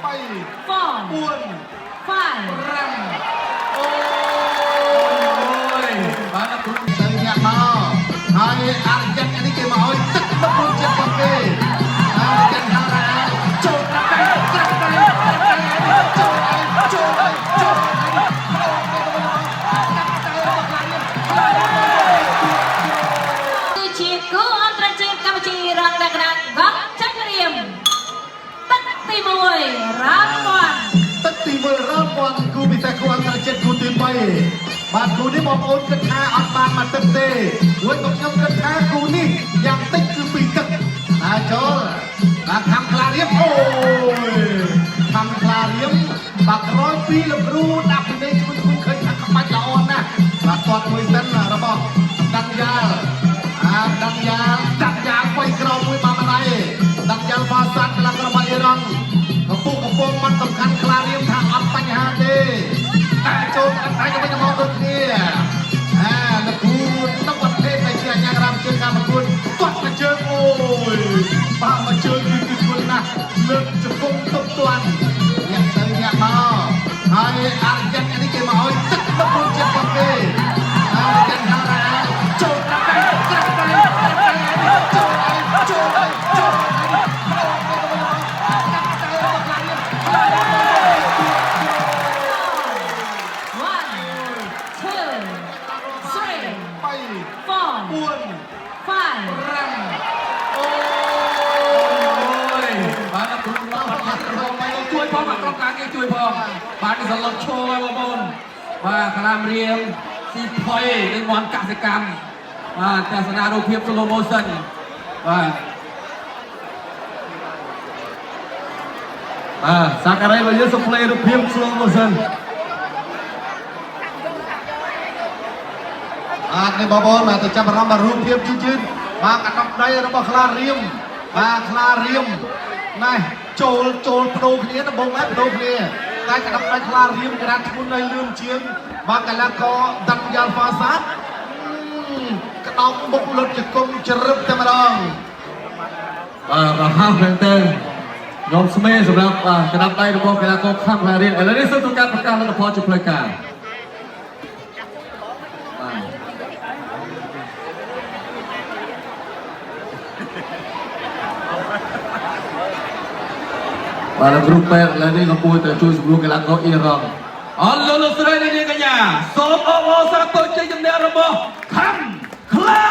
4 5 បានទូទៅញាក់មកហើយអារយ័តនេះគេមកឲ្យទឹកមកពុនចិត្តរបស់គេអារយ័តថាចូលក្រាក់ចូលគឺជាគូអន្តរជាតិកម្ពុជារងលក្ខណៈកប់ចាក់រៀមទឹកទី1រ៉ាំពាន់ទឹកទី1រ៉ាំពាន់គូពិសេសគូអន្តរជាតិគូទី3បាទគូនេះបងប្អូនគិតថាអត់បានមកទឹកទេព្រោះខ្ញុំគិតថាគូនេះយ៉ាងតិចគឺ2ទឹកចូលបាទខាំខ្លារៀមអូយខាំខ្លារៀមបាទក្រោយពីលោកគ្រូដាក់ពីនេះជួយឃើញថាក្បាច់ល្អណាស់បាទគាត់មួយសិនរបស់ដាំយ៉ាលដាំយ៉ាលបៃក្រោមមួយបានម្ដាយដាំយ៉ាលហ្វាសាត់កន្លងរបស់អ៊ីរ៉ង់កំពុងมันសំខាន់ខ្លារៀមថាអត់បញ្ហាទេតែចូលអត់តែទៅវិញមកដូចគ្នាលោកគ្រូទឹកប្រទេសតែជាអាញារ៉ាំជើងការប្រកួតគាត់មកជើងអូយបាក់មកជើងគឺគុណណាស់លើកជង្គង់ទុកទាន់ញាក់ទៅញាក់មកហើយអារយ័តនេះគេមកឲ្យទឹកមកពុនចិត្តរបស់គេអារយ័តថាចូលក្រាក់ចូលជួយផងបាទនេះសន្លឹកឈរហើយបងប្អូនបាទខ្លាមរៀងស៊ីផុយនឹងមន់កសិកម្មបាទទស្សនារូបភាព slow motion បាទសាការីរបស់យើងសុំ play រូបភាព slow motion បាទនេះបងប្អូនបាទទៅចាប់អារម្មណ៍រូបភាពយឺតបាទកណ្ដុកដៃរបស់ខ្លារៀងបាទខ្លារៀងណែចូលប្ដូរគ្នាដំបងបដូរគ្នាតែកណ្ដាប់ដៃខ្លារៀមក្រានឈ្មោះនៅលឿនជាងបាទកីឡាករដាំយ៉ាល់ហ្វាសាតក្តោបមុខលុតជង្គង់ជ្រឹបតែម្ដងបាទរហ័សមែនទែនខ្ញុំស្មេសម្រាប់កណ្ដាប់ដៃរបស់កីឡាករខាងខ្លារៀមឥឡូវនេះសូមធ្វើការប្រកាសលទ្ធផលជាផ្លូវការបាទលោកគ្រូពេទ្យឥឡូវនេះកំពុងតែជួយសម្រួលកីឡាករអ៊ីរ៉ង់អរលោកស្រីនាងកញ្ញាសូមអបអរសាទរជ័យជំនះរបស់ខាំខ្លា